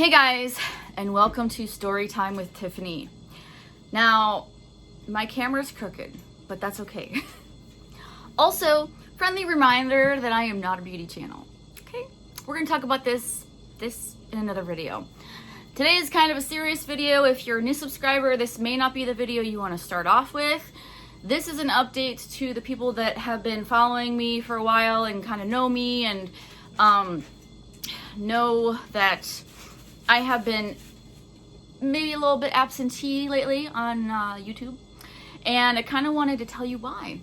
Hey guys, and welcome to Story Time with Tiffany. Now, my camera's crooked, but that's okay. Also, friendly reminder that I am not a beauty channel. Okay, we're gonna talk about this in another video. Today is kind of a serious video. If you're a new subscriber, this may not be the video you want to start off with. This is an update to the people that have been following me for a while and kind of know me and know that I have been maybe a little bit absentee lately on YouTube, and I kind of wanted to tell you why.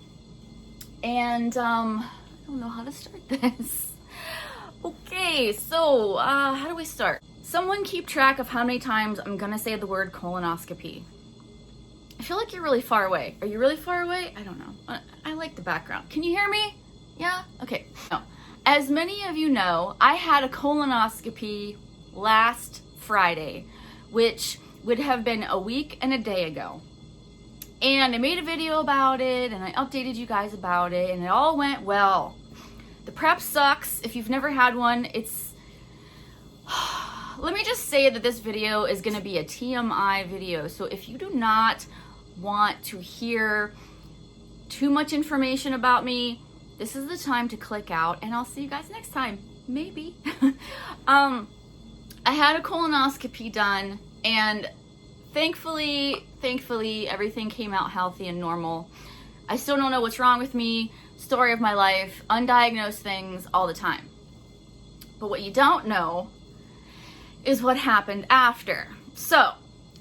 And I don't know how to start this. Okay, so how do we start? Someone keep track of how many times I'm gonna say the word colonoscopy. I feel like you're really far away. Are you really far away? I don't know. I like the background. Can you hear me? Yeah? Okay. No. As many of you know, I had a colonoscopy last Friday, which would have been a week and a day ago. And I made a video about it and I updated you guys about it and it all went well. The prep sucks. If you've never had one, it's... Let me just say that this video is going to be a TMI video. So if you do not want to hear too much information about me, this is the time to click out, and I'll see you guys next time. Maybe. I had a colonoscopy done, and thankfully, everything came out healthy and normal. I still don't know what's wrong with me. Story of my life. Undiagnosed things all the time. But what you don't know is what happened after. So,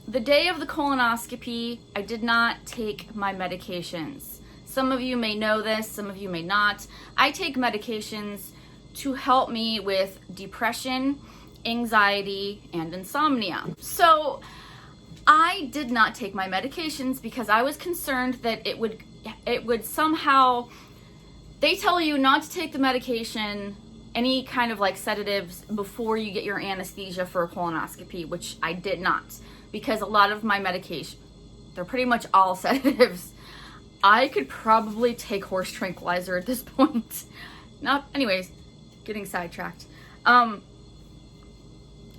the day of the colonoscopy, I did not take my medications. Some of you may know this, some of you may not. I take medications to help me with depression, anxiety, and insomnia. So I did not take my medications because I was concerned that it would somehow, they tell you not to take the medication, any kind of like sedatives, before you get your anesthesia for a colonoscopy, which I did not, because a lot of my medication, they're pretty much all sedatives. I could probably take horse tranquilizer at this point. Anyways, getting sidetracked.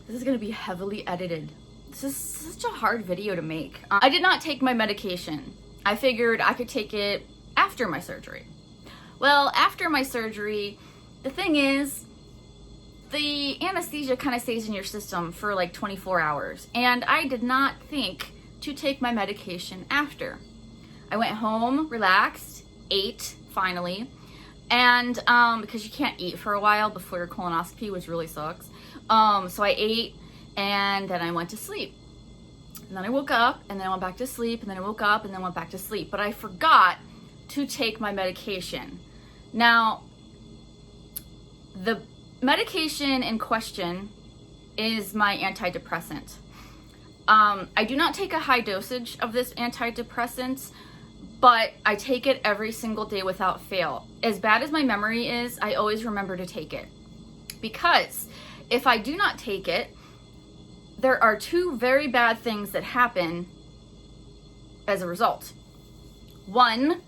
This is gonna be heavily edited. This is such a hard video to make. I did not take my medication. I figured I could take it after my surgery. Well, after my surgery, the thing is, the anesthesia kind of stays in your system for like 24 hours. And I did not think to take my medication after. I went home, relaxed, ate, finally. And because you can't eat for a while before your colonoscopy, which really sucks. So I ate, and then I went to sleep. And then I woke up, and then I went back to sleep, and then I woke up, and then went back to sleep. But I forgot to take my medication. Now, the medication in question is my antidepressant. I do not take a high dosage of this antidepressant, but I take it every single day without fail. As bad as my memory is, I always remember to take it. Because if I do not take it, there are two very bad things that happen as a result. One,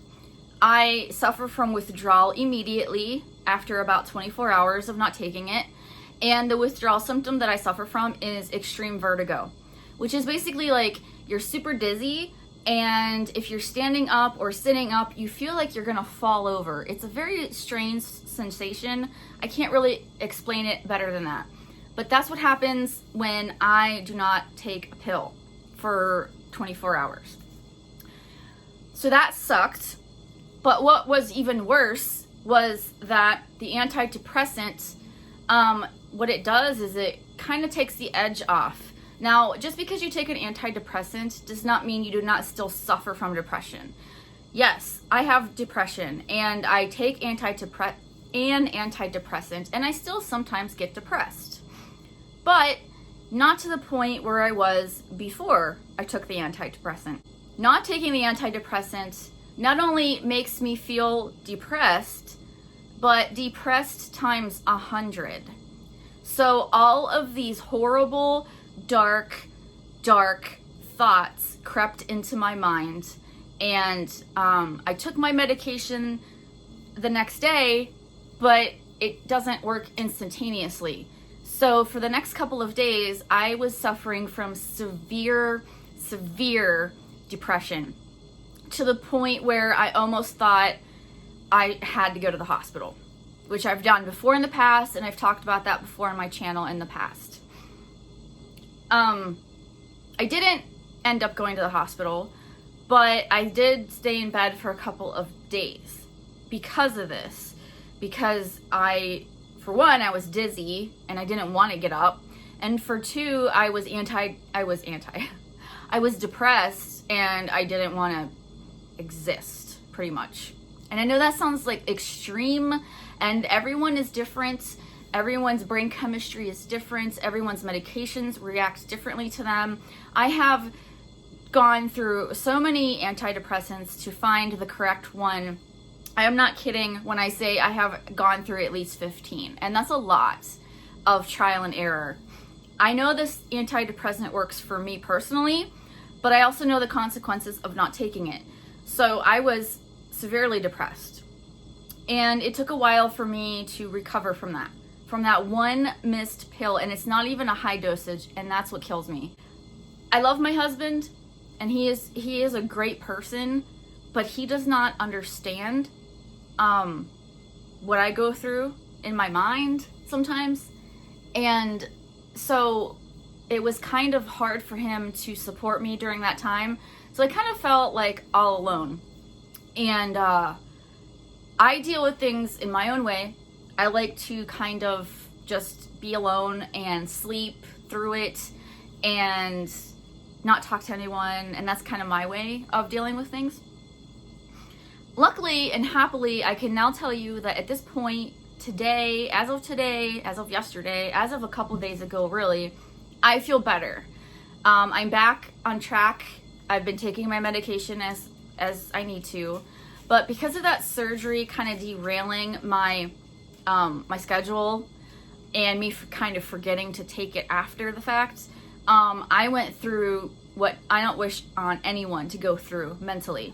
I suffer from withdrawal immediately after about 24 hours of not taking it. And the withdrawal symptom that I suffer from is extreme vertigo, which is basically like you're super dizzy, and if you're standing up or sitting up, you feel like you're gonna fall over. It's a very strange sensation. I can't really explain it better than that. But that's what happens when I do not take a pill for 24 hours. So that sucked. But what was even worse was that the antidepressant, what it does is it kind of takes the edge off. Now, just because you take an antidepressant does not mean you do not still suffer from depression. Yes, I have depression, and I take an antidepressant, and I still sometimes get depressed. But not to the point where I was before I took the antidepressant. Not taking the antidepressant not only makes me feel depressed, but depressed times 100. So all of these horrible, dark thoughts crept into my mind, and I took my medication the next day, but it doesn't work instantaneously. So for the next couple of days, I was suffering from severe depression, to the point where I almost thought I had to go to the hospital, which I've done before in the past, and I've talked about that before on my channel in the past. I didn't end up going to the hospital, but I did stay in bed for a couple of days because of this. Because for one, I was dizzy and I didn't want to get up. And for two, I was depressed and I didn't want to exist, pretty much. And I know that sounds like extreme, and everyone is different. Everyone's brain chemistry is different. Everyone's medications react differently to them. I have gone through so many antidepressants to find the correct one. I am not kidding when I say I have gone through at least 15, and that's a lot of trial and error. I know this antidepressant works for me personally, but I also know the consequences of not taking it. So I was severely depressed, and it took a while for me to recover from that one missed pill, and it's not even a high dosage, and that's what kills me. I love my husband, and he is a great person, but he does not understand what I go through in my mind sometimes. And so it was kind of hard for him to support me during that time. So I kind of felt like all alone. And I deal with things in my own way. I like to kind of just be alone and sleep through it and not talk to anyone. And that's kind of my way of dealing with things. Luckily and happily, I can now tell you that at this point, today, as of yesterday, as of a couple of days ago, really, I feel better. I'm back on track. I've been taking my medication as I need to, but because of that surgery kind of derailing my my schedule and me kind of forgetting to take it after the fact, I went through what I don't wish on anyone to go through mentally.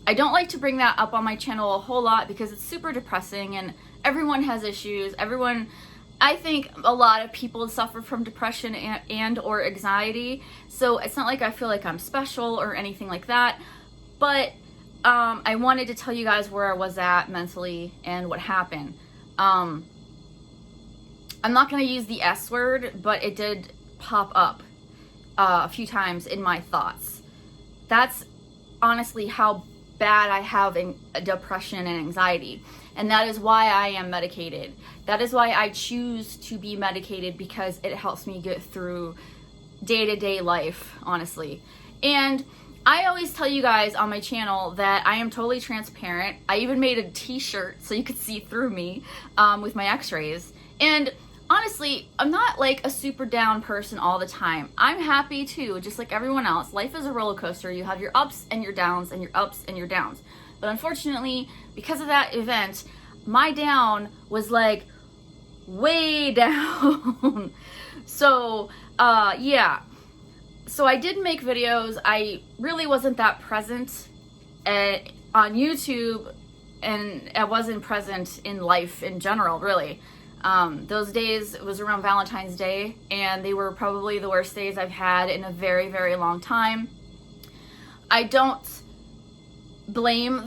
I don't like to bring that up on my channel a whole lot because it's super depressing, and everyone has issues. I think a lot of people suffer from depression and or anxiety, so it's not like I feel like I'm special or anything like that, but I wanted to tell you guys where I was at mentally and what happened. I'm not going to use the S word, but it did pop up a few times in my thoughts. That's honestly how bad I have depression and anxiety, and that is why I am medicated. That is why I choose to be medicated, because it helps me get through day-to-day life, honestly. And I always tell you guys on my channel that I am totally transparent. I even made a t-shirt so you could see through me with my x-rays. And honestly, I'm not like a super down person all the time. I'm happy too, just like everyone else. Life is a roller coaster. You have your ups and your downs and your ups and your downs. But unfortunately, because of that event, my down was like way down. So, yeah. So I did make videos. I really wasn't that present on YouTube, and I wasn't present in life in general, really. Those days, it was around Valentine's Day, and they were probably the worst days I've had in a very, very long time. I don't blame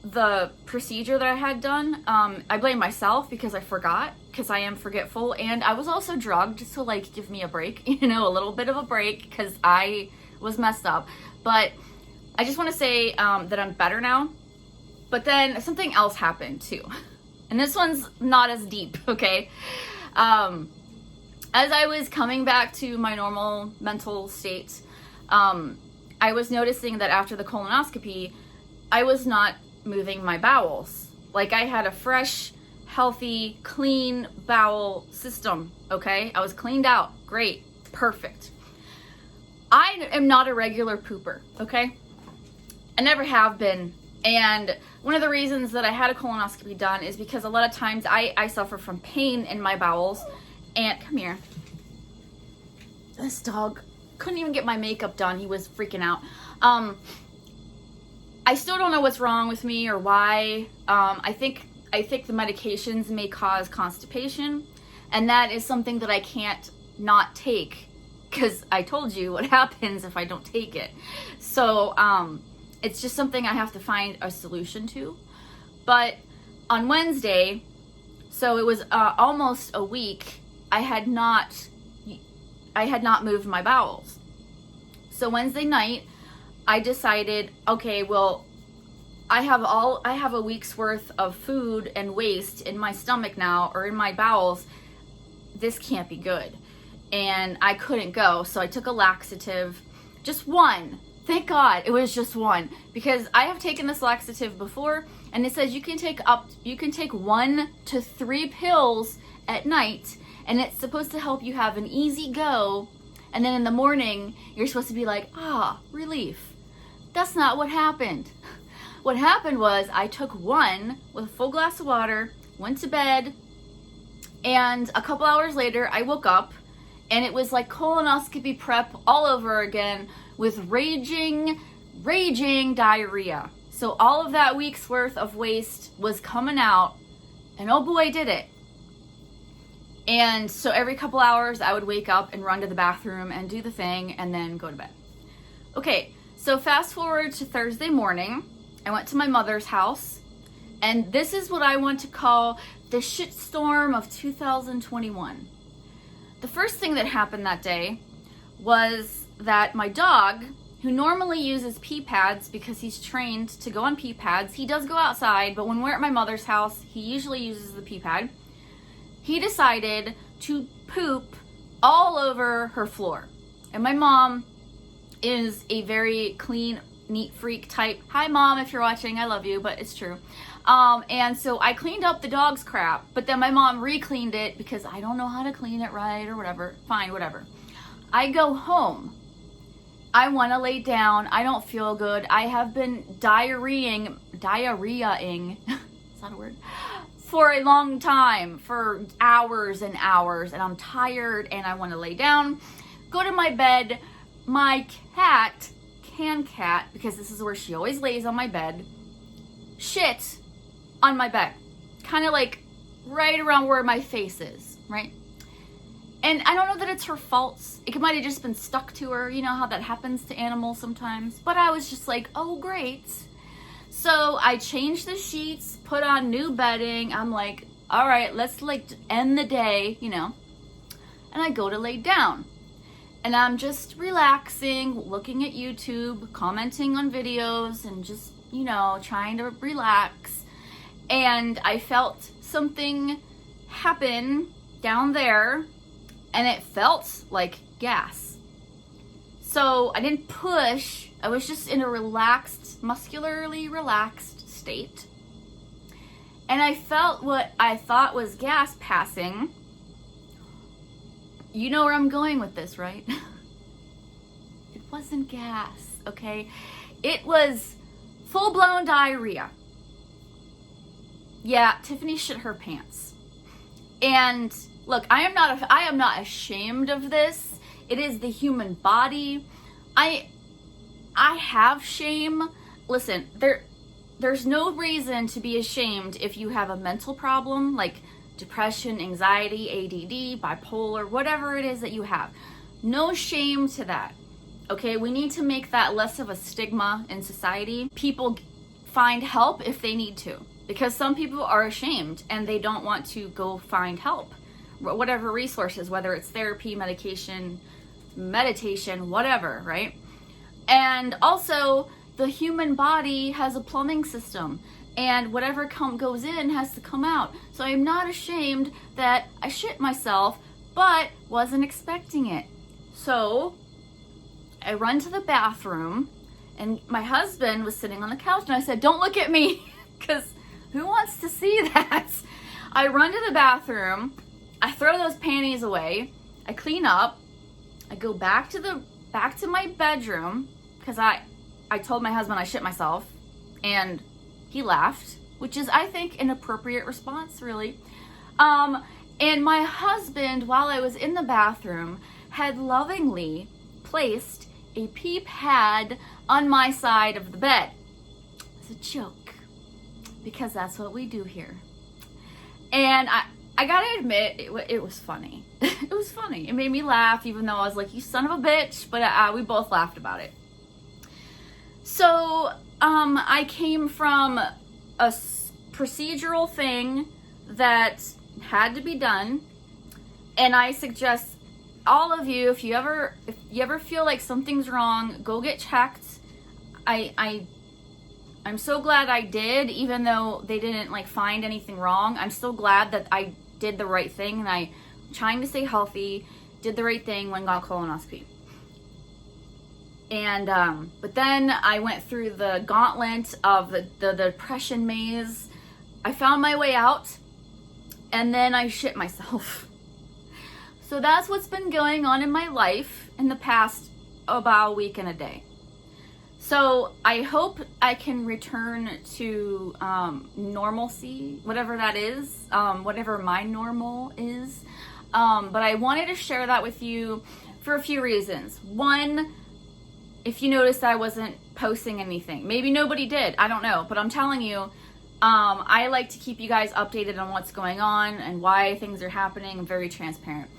the procedure that I had done. I blame myself because I forgot, because I am forgetful, and I was also drugged to like give me a break, a little bit of a break, because I was messed up. But I just want to say that I'm better now. But then something else happened too. And this one's not as deep, okay? As I was coming back to my normal mental state, I was noticing that after the colonoscopy, I was not moving my bowels. Like, I had a fresh, healthy, clean bowel system, okay? I was cleaned out. Great. Perfect. I am not a regular pooper, okay? I never have been. And one of the reasons that I had a colonoscopy done is because a lot of times I suffer from pain in my bowels. And come here. This dog couldn't even get my makeup done. He was freaking out. I still don't know what's wrong with me or why. I think the medications may cause constipation. And that is something that I can't not take, because I told you what happens if I don't take it. So it's just something I have to find a solution to. But on Wednesday, so it was almost a week, I had not moved my bowels. So Wednesday night, I decided, okay, well, I have a week's worth of food and waste in my stomach now, or in my bowels. This can't be good. And I couldn't go, so I took a laxative, just one. Thank God it was just one, because I have taken this laxative before, and it says you can take 1 to 3 pills at night, and it's supposed to help you have an easy go, and then in the morning you're supposed to be like, relief. That's not what happened. What happened was I took one with a full glass of water, went to bed, and a couple hours later I woke up, and it was like colonoscopy prep all over again with raging diarrhea. So all of that week's worth of waste was coming out, and oh boy, did it. And so every couple hours I would wake up and run to the bathroom and do the thing and then go to bed. Okay, so fast forward to Thursday morning. I went to my mother's house, and this is what I want to call the shitstorm of 2021. The first thing that happened that day was that my dog, who normally uses pee pads because he's trained to go on pee pads, he does go outside, but when we're at my mother's house, he usually uses the pee pad. He decided to poop all over her floor. And my mom is a very clean, neat freak type. Hi Mom, if you're watching, I love you, but it's true. And so I cleaned up the dog's crap, but then my mom re-cleaned it because I don't know how to clean it right or whatever. Fine, whatever. I go home. I want to lay down. I don't feel good. I have been diarrheaing, is that a word? For a long time, for hours and hours, and I'm tired and I want to lay down, go to my bed. My cat, because this is where she always lays on my bed, shit on my bed, kind of like right around where my face is, right? And I don't know that it's her fault. It might have just been stuck to her. You know how that happens to animals sometimes. But I was just like, oh, great. So I changed the sheets, put on new bedding. I'm like, all right, let's like end the day, you know. And I go to lay down. And I'm just relaxing, looking at YouTube, commenting on videos, and just, you know, trying to relax. And I felt something happen down there, and it felt like gas. So I didn't push. I was just in a relaxed, muscularly relaxed state. And I felt what I thought was gas passing. You know where I'm going with this, right? It wasn't gas, okay? It was full-blown diarrhea. Yeah, Tiffany shit her pants. And look, I am not ashamed of this. It is the human body. I have shame. Listen, there's no reason to be ashamed if you have a mental problem like depression, anxiety, ADD, bipolar, whatever it is that you have. No shame to that. Okay, we need to make that less of a stigma in society. People find help if they need to, because some people are ashamed and they don't want to go find help. Whatever resources, whether it's therapy, medication, meditation, whatever, right? And also, the human body has a plumbing system, and whatever goes in has to come out. So I'm not ashamed that I shit myself, but wasn't expecting it. So I run to the bathroom, and my husband was sitting on the couch, and I said, don't look at me, because who wants to see that? I run to the bathroom, I throw those panties away, I clean up, I go back to my bedroom, because I told my husband I shit myself, and he laughed, which is, I think, an appropriate response, really. And my husband, while I was in the bathroom, had lovingly placed a pee pad on my side of the bed. It's a joke, because that's what we do here. And I gotta admit, it was funny. It was funny. It made me laugh, even though I was like, you son of a bitch, but we both laughed about it. So, I came from a procedural thing that had to be done, and I suggest all of you, if you ever feel like something's wrong, go get checked. I'm so glad I did, even though they didn't like find anything wrong. I'm still glad that I did the right thing, and I'm trying to stay healthy, did the right thing when got colonoscopy. And but then I went through the gauntlet of the depression maze. I found my way out, and then I shit myself. So that's what's been going on in my life in the past about a week and a day. So I hope I can return to normalcy, whatever that is, whatever my normal is. But I wanted to share that with you for a few reasons. One, if you noticed I wasn't posting anything. Maybe nobody did, I don't know. But I'm telling you, I like to keep you guys updated on what's going on and why things are happening. I'm very transparent.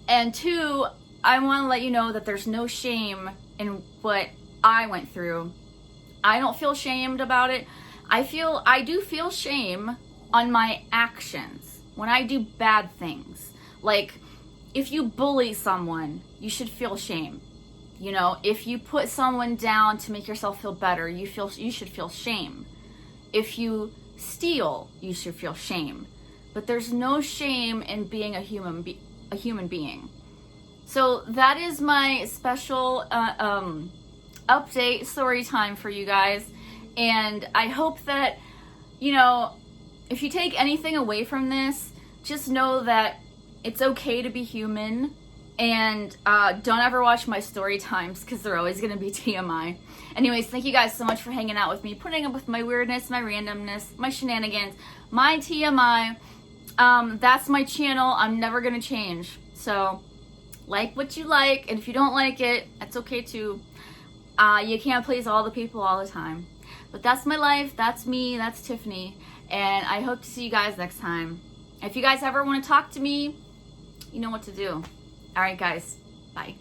And two, I want to let you know that there's no shame in what I went through. I don't feel shamed about it. I do feel shame on my actions when I do bad things. Like, if you bully someone, you should feel shame. You know, if you put someone down to make yourself feel better, you should feel shame. If you steal, you should feel shame. But there's no shame in being a human being. So that is my special update story time for you guys. And I hope that, you know, if you take anything away from this, just know that it's okay to be human. And don't ever watch my story times, because they're always going to be TMI. Anyways, thank you guys so much for hanging out with me, putting up with my weirdness, my randomness, my shenanigans, my TMI. That's my channel. I'm never going to change. So, like what you like, and if you don't like it, that's okay too. You can't please all the people all the time. But that's my life, that's me, that's Tiffany, and I hope to see you guys next time. If you guys ever want to talk to me, you know what to do. Alright guys, bye.